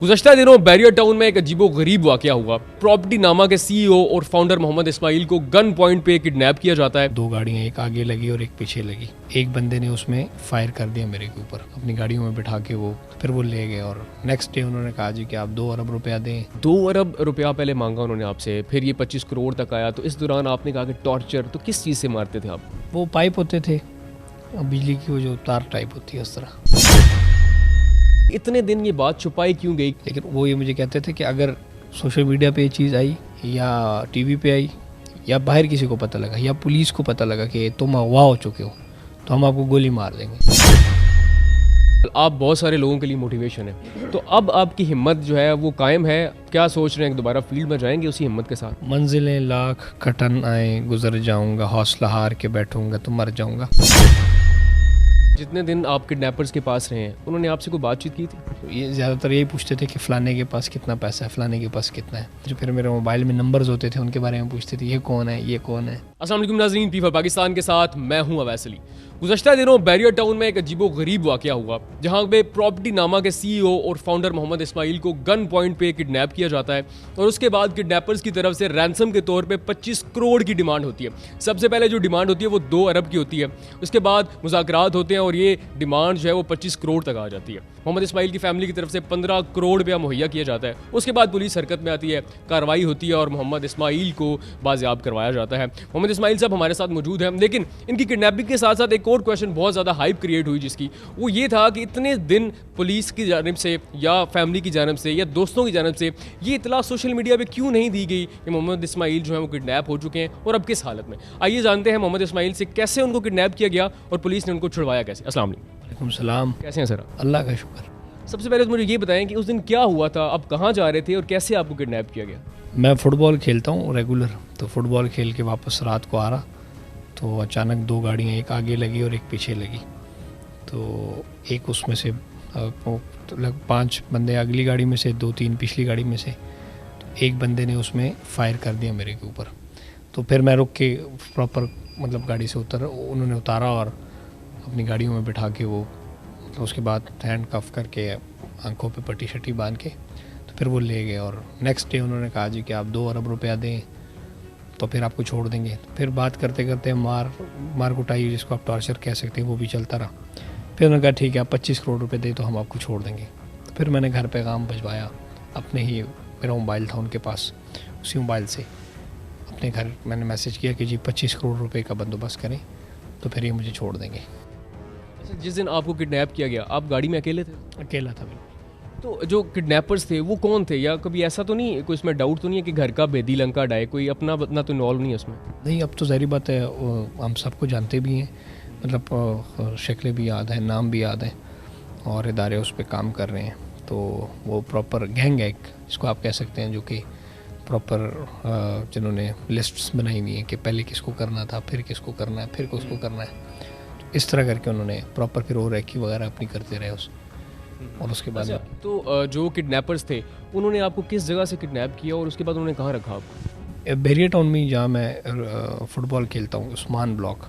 गुज़श्ता दिनों barrier town में एक अजीबो-गरीब वाक़या हुआ। प्रॉपर्टी नामा के सीईओ और फाउंडर मोहम्मद इस्माइल को गन पॉइंट पे किडनैप किया जाता है। दो गाड़ियाँ, एक आगे लगी और एक पीछे लगी। एक बंदे ने उसमें फायर कर दिया मेरे के ऊपर, अपनी गाड़ियों में बिठा के फिर वो ले गए और नेक्स्ट डे उन्होंने कहा जी कि आप 2 अरब रुपया दें। 2 अरब रुपया पहले मांगा उन्होंने आपसे, फिर ये 25 करोड़ तक आया। तो इस दौरान आपने कहा कि टॉर्चर, तो किस चीज़ से मारते थे आप? वो पाइप होते थे, बिजली की वो जो तार टाइप होती है उस तरह। इतने दिन ये बात छुपाई क्यों गई? लेकिन वो ये मुझे कहते थे कि अगर सोशल मीडिया पे ये चीज़ आई या टीवी पे आई या बाहर किसी को पता लगा या पुलिस को पता लगा कि तुम अगवा हो चुके हो तो हम आपको गोली मार देंगे। आप बहुत सारे लोगों के लिए मोटिवेशन है, तो अब आपकी हिम्मत जो है वो कायम है? क्या सोच रहे हैं कि दोबारा फील्ड में जाएंगे उसी हिम्मत के साथ? मंजिलें लाख कटन आए गुजर जाऊंगा, हौसला हार के बैठूंगा तो मर जाऊंगा। जितने दिन आप किडनैपर्स के पास रहे हैं उन्होंने आपसे कोई बातचीत की थी? ये ज़्यादातर यही पूछते थे कि फ़लाने के पास कितना पैसा है, फ़लाने के पास कितना है। जो फिर मेरे मोबाइल में नंबर्स होते थे उनके बारे में पूछते थे, ये कौन है, ये कौन है। अस्सलाम वालेकुम नाज़रीन, पीफा पाकिस्तान के साथ मैं हूं अवैस अली। गुज़श्ता दिनों बैरियर टाउन में एक अजीबो-गरीब वाक़या हुआ जहां पे प्रॉपर्टी नामा के सीईओ और फाउंडर मोहम्मद इस्माइल को गन पॉइंट पे किडनैप किया जाता है और उसके बाद किडनैपर्स की तरफ से रैंसम के तौर पे 25 करोड़ की डिमांड होती है। सबसे पहले जो डिमांड होती है वो 2 अरब की होती है, उसके बाद मुज़ाकरात होते हैं और ये डिमांड जो है वो 25 करोड़ तक आ जाती है। मोहम्मद इस्माइल की फैमिली की तरफ से 15 करोड़ रुपया मुहैया किया जाता है। उसके बाद पुलिस हरकत में आती है, कार्रवाई होती है और मोहम्मद इस्माइल को बाजियाब करवाया जाता है। मोहम्मद इस्माइल साहब हमारे साथ मौजूद हैं, लेकिन इनकी किडनैपिंग के साथ साथ एक और क्वेश्चन बहुत ज़्यादा हाइप क्रिएट हुई जिसकी वो ये था कि इतने दिन पुलिस की जानिब से या फैमिली की जानिब से या दोस्तों की जानिब से ये इतला सोशल मीडिया पे क्यों नहीं दी गई कि मोहम्मद इस्माइल जो है वो किडनैप हो चुके हैं और अब किस हालत में? आइए जानते हैं मोहम्मद इस्माइल से कैसे उनको किडनैप किया गया और पुलिस ने उनको छुड़वाया कैसे। अस्सलाम वालेकुम। सलाम। कैसे हैं सर? अल्लाह का शुक्र। सबसे पहले तो मुझे ये बताएं कि उस दिन क्या हुआ था, आप कहाँ जा रहे थे और कैसे आपको किडनैप किया गया? मैं फ़ुटबॉल खेलता हूँ रेगुलर, तो फ़ुटबॉल खेल के वापस रात को आ रहा तो अचानक 2 गाड़ियाँ, एक आगे लगी और एक पीछे लगी। तो एक उसमें से लगभग 5 बंदे अगली गाड़ी में से, 2-3 पिछली गाड़ी में से, तो एक बंदे ने उसमें फायर कर दिया मेरे के ऊपर। तो फिर मैं रुक के प्रॉपर मतलब गाड़ी से उन्होंने उतारा और अपनी गाड़ियों में बिठा के तो उसके बाद हैंड कफ करके आंखों पे पट्टी शट्टी बांध के तो फिर वो ले गए और नेक्स्ट डे उन्होंने कहा जी कि आप 2 अरब रुपया दें तो फिर आपको छोड़ देंगे। फिर बात करते करते मार कुटाई, जिसको आप टॉर्चर कह सकते हैं, वो भी चलता रहा। फिर उन्होंने कहा ठीक है आप 25 करोड़ रुपए दें तो हम आपको छोड़ देंगे। तो फिर मैंने घर पे काम भिजवाया अपने ही, मेरा मोबाइल था उनके पास, उसी मोबाइल से अपने घर मैंने मैसेज किया कि जी 25 करोड़ रुपए का बंदोबस्त करें तो फिर ये मुझे छोड़ देंगे। जिस दिन आपको किडनैप किया गया आप गाड़ी में अकेले थे? अकेला था बिल्कुल। तो जो किडनैपर्स थे वो कौन थे, या कभी ऐसा तो नहीं, कोई इसमें डाउट तो नहीं है कि घर का भेदी लंका डाय, कोई अपना तो इन्वॉल्व नहीं है उसमें? नहीं, अब तो ज़ाहिर बात है हम सबको जानते भी हैं, मतलब शक्लें भी याद हैं, नाम भी याद हैं और इदारे उस पर काम कर रहे हैं। तो वो प्रॉपर गैंग है एक, जिसको आप कह सकते हैं, जो कि प्रॉपर जिन्होंने लिस्ट्स बनाई हुई हैं कि पहले किसको करना था, फिर किसको करना है, फिर किसको करना है। इस तरह करके उन्होंने प्रॉपर फिर रैकी वगैरह अपनी करते रहे और उसके बाद तो जो किडनैपर्स थे उन्होंने आपको किस जगह से किडनैप किया और उसके बाद उन्होंने कहाँ रखा आपको? बैरियर टाउन में जहाँ मैं फ़ुटबॉल खेलता हूँ, उस्मान ब्लॉक,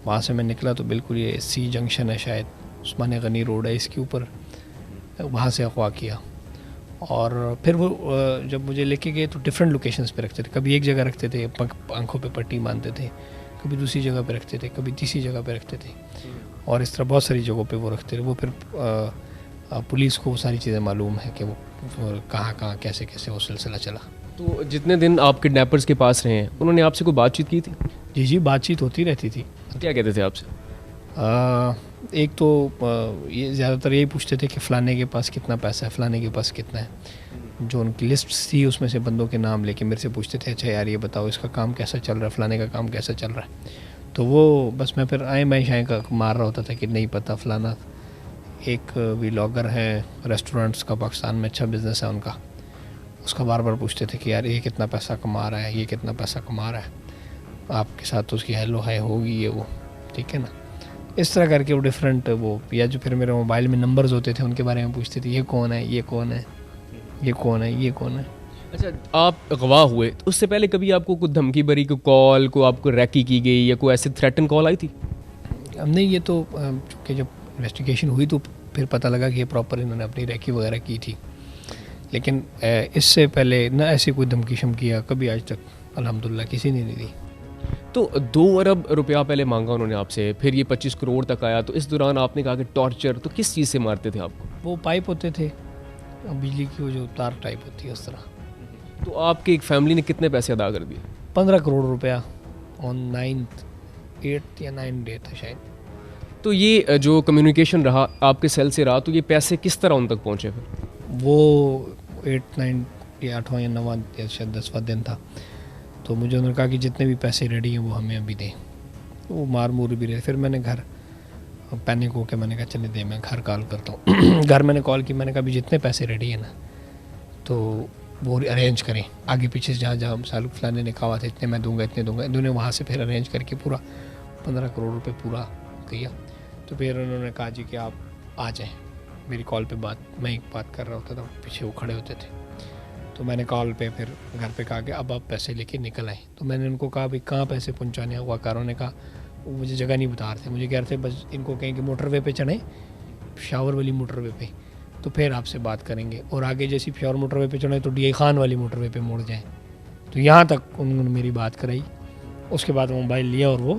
वहाँ से मैं निकला तो बिल्कुल ये सी जंक्शन है, शायद उस्मान गनी रोड है, इसके ऊपर, वहाँ से अगवा किया। और फिर वो जब मुझे लेके गए तो डिफरेंट लोकेशंस पे रखते थे, कभी एक जगह रखते थे, आंखों पे पट्टी बांधते थे, कभी दूसरी जगह पे रखते थे, कभी तीसरी जगह पे रखते थे और इस तरह बहुत सारी जगहों पे वो रखते थे। वो फिर पुलिस को वो सारी चीज़ें मालूम है कि वो कहाँ कैसे वो सिलसिला चला। तो जितने दिन आप किडनैपर्स के पास रहे हैं उन्होंने आपसे कोई बातचीत की थी? जी बातचीत होती रहती थी। क्या कहते थे आपसे? एक तो ये ज़्यादातर यही पूछते थे कि फ़लाने के पास कितना पैसा है, फ़लाने के पास कितना है। जो उनकी लिस्ट थी उसमें से बंदों के नाम लेके मेरे से पूछते थे, अच्छा यार ये बताओ इसका काम कैसा चल रहा है, फ़लाने का काम कैसा चल रहा है। तो वो बस मैं फिर मैं शाय का मार रहा होता था कि नहीं पता फ़लाना। एक व्लॉगर है रेस्टोरेंट्स का, पाकिस्तान में अच्छा बिज़नेस है उनका, उसका बार बार पूछते थे कि यार ये कितना पैसा कमा रहा है, ये कितना पैसा कमा रहा है, आपके साथ तो उसकी हेलो हाय होगी ये वो, ठीक है ना। इस तरह करके वो डिफरेंट वो, या जो फिर मेरे मोबाइल में नंबर्स होते थे उनके बारे में पूछते थे, ये कौन है, ये कौन है, ये कौन है, ये कौन है। अच्छा, आप अगवा हुए तो उससे पहले कभी आपको कोई धमकी भरी कोई कॉल, को आपको रैकी की गई या कोई ऐसे थ्रेटन कॉल आई थी? नहीं, ये तो चूँकि जब इन्वेस्टिगेशन हुई तो फिर पता लगा कि ये प्रॉपर इन्होंने अपनी रैकी वगैरह की थी। لیکن اس سے پہلے نہ ایسی کوئی دھمکی شمکیہ کبھی آج تک الحمدللہ کسی نے نہیں دی. تو 2 ارب روپیہ پہلے مانگا انہوں نے آپ سے, پھر یہ 25 کروڑ تک آیا, تو اس دوران آپ نے کہا کہ ٹارچر, تو کس چیز سے مارتے تھے آپ کو؟ وہ پائپ ہوتے تھے بجلی کی, وہ جو تار ٹائپ ہوتی ہے اس طرح. تو آپ کی ایک فیملی نے کتنے پیسے ادا کر دیے؟ 15 کروڑ روپیہ آن 8th یا 9th ڈے تھا شاید. تو یہ جو کمیونیکیشن رہا آپ کے سیل سے رہا, تو یہ پیسے کس طرح ان تک پہنچے پھر؟ وہ 8th 9th یا 8واں یا 9واں یا شاید 10واں دن تھا, تو مجھے انہوں نے کہا کہ جتنے بھی پیسے ریڈی ہیں وہ ہمیں ابھی دیں. وہ مار مور بھی رہے. پھر میں نے گھر پینک ہو کے میں نے کہا چلے دے, میں گھر کال کرتا ہوں. گھر میں نے کال کی, میں نے کہا ابھی جتنے پیسے ریڈی ہیں نا تو وہ ارینج کریں, آگے پیچھے سے جہاں سالک فلانے نے کہا تھا اتنے میں دوں گا اتنے دوں گا, انہوں نے وہاں سے پھر ارینج کر کے پورا 15 کروڑ روپے پورا کیا. تو پھر انہوں نے کہا جی کہ آپ آ جائیں. میری کال پہ میں ایک بات کر رہا ہوتا تھا, پیچھے وہ کھڑے ہوتے تھے. تو میں نے کال پہ پھر گھر پہ کہا کہ اب آپ پیسے لے کے نکل آئیں. تو میں نے ان کو کہا بھائی کہاں پیسے پہنچانے ہیں. وکاروں نے کہا وہ مجھے جگہ نہیں بتا رہے تھے, مجھے کہہ رہے تھے بس ان کو کہیں کہ موٹر وے پہ چڑھیں, پشاور والی موٹر وے پہ, تو پھر آپ سے بات کریں گے. اور آگے جیسی پشاور موٹر وے پہ چڑھیں تو DI خان والی موٹر وے پہ موڑ جائیں. تو یہاں تک انہوں نے میری بات کرائی. اس کے بعد وہ موبائل لیا اور وہ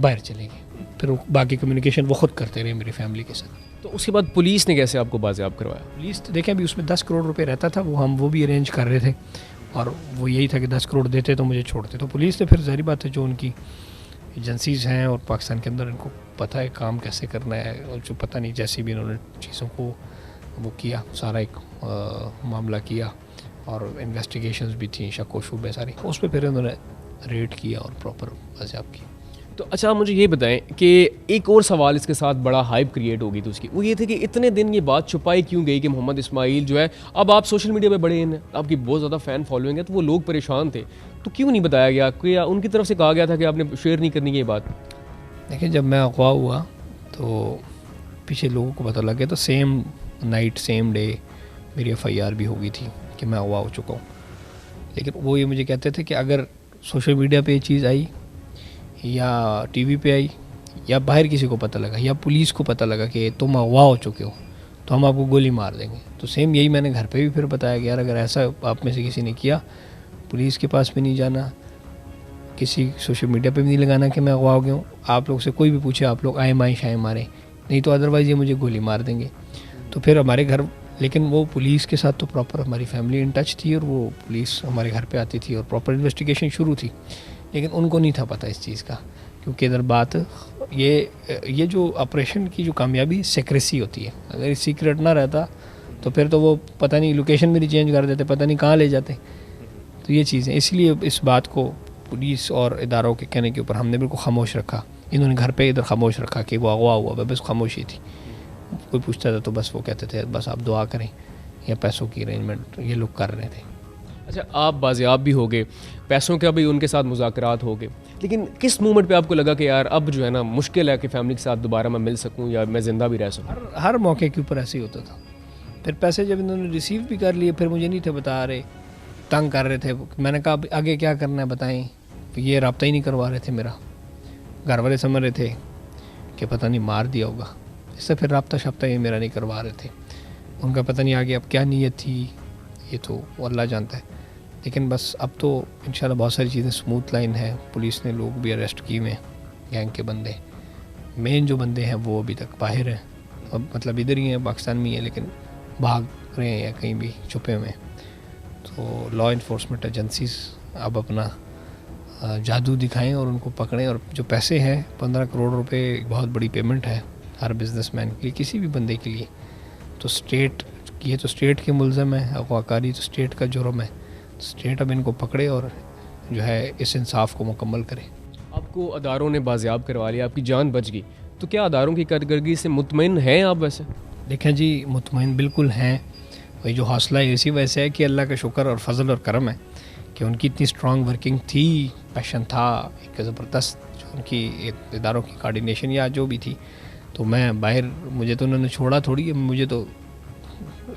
باہر چلے گئے. پھر باقی کمیونیکیشن وہ خود کرتے رہے میری فیملی کے ساتھ. تو اس کے بعد پولیس نے کیسے آپ کو بازیاب کروایا؟ پولیس دیکھیں ابھی اس میں 10 کروڑ روپے رہتا تھا, وہ بھی ارینج کر رہے تھے, اور وہ یہی تھا کہ 10 کروڑ دیتے تو مجھے چھوڑتے. تو پولیس نے پھر ظاہری بات ہے جو ان کی ایجنسیز ہیں اور پاکستان کے اندر ان کو پتہ ہے کام کیسے کرنا ہے, اور جو پتہ نہیں جیسے بھی انہوں نے چیزوں کو وہ کیا, سارا ایک معاملہ کیا, اور انویسٹیگیشنز بھی تھیں, شک و شبے ساری, اس پہ پھر انہوں نے ریڈ کیا اور پراپر بازیاب کی. تو اچھا مجھے یہ بتائیں کہ ایک اور سوال اس کے ساتھ بڑا ہائپ کریٹ ہوگی تو اس کی, وہ یہ تھے کہ اتنے دن یہ بات چھپائی کیوں گئی کہ محمد اسماعیل جو ہے, اب آپ سوشل میڈیا پہ بڑے ہیں, آپ کی بہت زیادہ فین فالوئنگ ہے, تو وہ لوگ پریشان تھے, تو کیوں نہیں بتایا گیا, کہ ان کی طرف سے کہا گیا تھا کہ آپ نے شیئر نہیں کرنی یہ بات؟ دیکھیں جب میں اغوا ہوا تو پیچھے لوگوں کو پتہ لگ گیا, تو سیم نائٹ سیم ڈے میری FIR بھی ہو گئی تھی کہ میں اغوا ہو چکا ہوں. لیکن وہ یہ مجھے کہتے تھے کہ اگر سوشل میڈیا پہ یہ چیز آئی یا ٹی وی پہ آئی یا باہر کسی کو پتہ لگا یا پولیس کو پتہ لگا کہ تم اغوا ہو چکے ہو تو ہم آپ کو گولی مار دیں گے. تو سیم یہی میں نے گھر پہ بھی پھر بتایا کہ یار اگر ایسا آپ میں سے کسی نے کیا, پولیس کے پاس بھی نہیں جانا, کسی سوشل میڈیا پہ بھی نہیں لگانا کہ میں اغوا ہو گیا ہوں. آپ لوگ سے کوئی بھی پوچھے آپ لوگ آئیں مائیں شائیں ماریں, نہیں تو ادروائز یہ مجھے گولی مار دیں گے. تو پھر ہمارے گھر, لیکن وہ پولیس کے ساتھ تو پراپر ہماری فیملی ان ٹچ تھی, اور وہ پولیس ہمارے گھر پہ آتی تھی اور پراپر انویسٹیگیشن شروع تھی. لیکن ان کو نہیں تھا پتہ اس چیز کا, کیونکہ ادھر بات یہ جو آپریشن کی جو کامیابی سیکریسی ہوتی ہے, اگر یہ سیکریٹ نہ رہتا تو پھر تو وہ پتہ نہیں لوکیشن میری چینج کر دیتے, پتہ نہیں کہاں لے جاتے. تو یہ چیزیں, اس لیے اس بات کو پولیس اور اداروں کے کہنے کے اوپر ہم نے بالکل خاموش رکھا. انہوں نے گھر پہ ادھر خاموش رکھا کہ وہ اغوا ہوا, بس خاموشی تھی. کوئی پوچھتا تھا تو بس وہ کہتے تھے بس آپ دعا کریں, یا پیسوں کی ارینجمنٹ یہ لوگ کر رہے تھے. اچھا آپ بازیاب بھی ہو گئے, پیسوں کے ابھی ان کے ساتھ مذاکرات ہو گئے, لیکن کس مومنٹ پہ آپ کو لگا کہ یار اب جو ہے نا مشکل ہے کہ فیملی کے ساتھ دوبارہ میں مل سکوں یا میں زندہ بھی رہ سکوں؟ ہر موقع کے اوپر ایسے ہی ہوتا تھا. پھر پیسے جب انہوں نے ریسیو بھی کر لیے, پھر مجھے نہیں تھے بتا رہے, تنگ کر رہے تھے. میں نے کہا آگے کیا کرنا ہے بتائیں, یہ رابطہ ہی نہیں کروا رہے تھے میرا. گھر والے سمجھ رہے تھے کہ پتہ نہیں مار دیا ہوگا, اس سے پھر رابطہ شابطہ یہ میرا نہیں کروا رہے تھے. ان کا پتہ نہیں آگے اب کیا نیت تھی, یہ تو اللہ جانتا ہے. لیکن بس اب تو انشاءاللہ بہت ساری چیزیں سموتھ لائن ہے. پولیس نے لوگ بھی اریسٹ کیے ہوئے ہیں, گینگ کے بندے, مین جو بندے ہیں وہ ابھی تک باہر ہیں, اب مطلب ادھر ہی ہیں پاکستان میں ہی ہیں لیکن بھاگ رہے ہیں یا کہیں بھی چھپے ہوئے ہیں. تو لا انفورسمنٹ ایجنسیز اب اپنا جادو دکھائیں اور ان کو پکڑیں. اور جو پیسے ہیں 15 کروڑ روپے ایک بہت بڑی پیمنٹ ہے ہر بزنس مین کے لیے, کسی بھی بندے کے لیے. تو اسٹیٹ, یہ تو اسٹیٹ کے ملزم ہے, اغوا کاری تو اسٹیٹ کا جرم ہے. اسٹیٹ اب ان کو پکڑے اور جو ہے اس انصاف کو مکمل کرے. آپ کو اداروں نے بازیاب کروا لیا, آپ کی جان بچ گئی, تو کیا اداروں کی کارکردگی سے مطمئن ہیں آپ ویسے؟ دیکھیں جی مطمئن بالکل ہیں. وہی جو حوصلہ ہے اسی وجہ سے ہے کہ اللہ کا شکر اور فضل اور کرم ہے کہ ان کی اتنی اسٹرانگ ورکنگ تھی, پیشن تھا, ایک زبردست جو ان کی اداروں کی کوارڈینیشن یا جو بھی تھی. تو میں باہر, مجھے تو انہوں نے چھوڑا تھوڑی, مجھے تو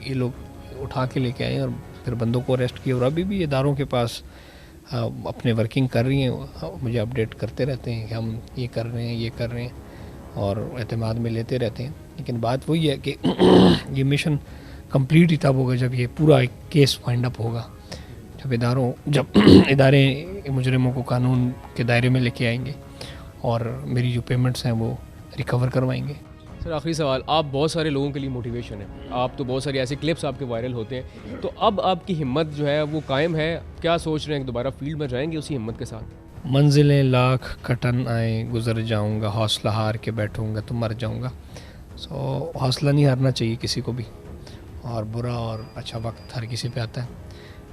یہ لوگ اٹھا کے لے کے آئے اور پھر بندوں کو اریسٹ کیا. اور ابھی بھی اداروں کے پاس اپنے ورکنگ کر رہی ہیں, مجھے اپڈیٹ کرتے رہتے ہیں کہ ہم یہ کر رہے ہیں یہ کر رہے ہیں, اور اعتماد میں لیتے رہتے ہیں. لیکن بات وہی ہے کہ یہ مشن कंप्लीट ही तब होगा जब ये पूरा एक केस वाइंड अप होगा, जब इदारे मुजरिमों को कानून के दायरे में लेके आएंगे और मेरी जो पेमेंट्स हैं वो रिकवर करवाएंगे। सर आखिरी सवाल, आप बहुत सारे लोगों के लिए मोटिवेशन है, आप तो बहुत सारे ऐसे क्लिप्स आपके वायरल होते हैं, तो अब आपकी हिम्मत जो है वो कायम है, क्या सोच रहे हैं कि दोबारा फील्ड में जाएंगे उसी हिम्मत के साथ? मंजिलें लाख कटन आए गुज़र जाऊंगा, हौसला हार के बैठूंगा तो मर जाऊंगा। सो हौसला नहीं हारना चाहिए किसी को भी, और बुरा और अच्छा वक्त हर किसी पे आता है।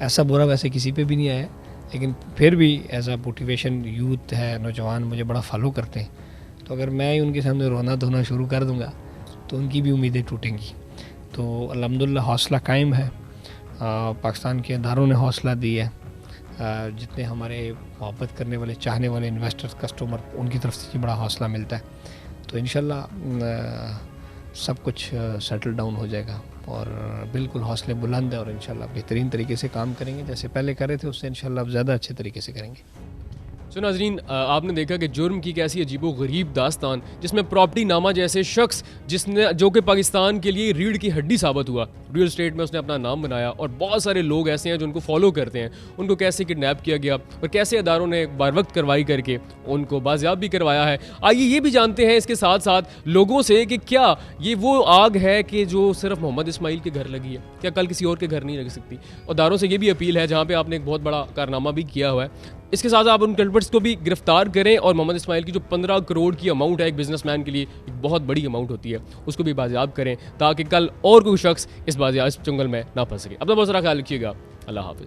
ऐसा बुरा वैसे किसी पे भी नहीं आया, लेकिन फिर भी एज अ मोटिवेशन यूथ है, नौजवान मुझे बड़ा फॉलो करते हैं, तो अगर मैं ही उनके सामने रोना धोना शुरू कर दूंगा तो उनकी भी उम्मीदें टूटेंगी। तो अल्हम्दुलिल्लाह हौसला कायम है, पाकिस्तान के इदारों ने हौसला दी है, जितने हमारे मोहब्बत करने वाले चाहने वाले इन्वेस्टर्स कस्टमर उनकी तरफ से बड़ा हौसला मिलता है। तो इंशाल्लाह सब कुछ सेटल डाउन हो जाएगा और बिल्कुल हौसले बुलंद है, और इंशाल्लाह बेहतरीन तरीके से काम करेंगे, जैसे पहले कर रहे थे उससे इंशाल्लाह अब ज़्यादा अच्छे तरीके से करेंगे। सो नाज़रीन, आपने देखा कि जुर्म की कैसी अजीबो गरीब दास्तान, जिसमें प्रॉपर्टी नामा जैसे शख्स जो कि पाकिस्तान के लिए रीढ़ की हड्डी साबित हुआ, रियल स्टेट में उसने अपना नाम बनाया, और बहुत सारे लोग ऐसे हैं जो उनको फॉलो करते हैं, उनको कैसे किडनैप किया गया और कैसे अदारों ने बार वक्त कार्रवाई करके उनको बाजियाब भी करवाया है। आइए ये भी जानते हैं इसके साथ साथ लोगों से कि क्या ये वो आग है कि जो सिर्फ मोहम्मद इस्माइल के घर लगी है, क्या कल किसी और के घर नहीं लग सकती? अदारों से ये भी अपील है, जहाँ पर आपने एक बहुत बड़ा कारनामा भी किया हुआ है, इसके साथ आप उन कल्प्रिट्स को भी गिरफ्तार करें, और मोहम्मद इस्माइल की जो 15 करोड़ की अमाउंट है एक बिजनेसमैन के लिए एक बहुत बड़ी अमाउंट होती है, उसको भी बाजियाब करें ताकि कल और कोई शख्स इस चंगल में ना फंस सके। अपना बहुत सारा ख्याल रखिएगा। अल्लाह हाफिज़।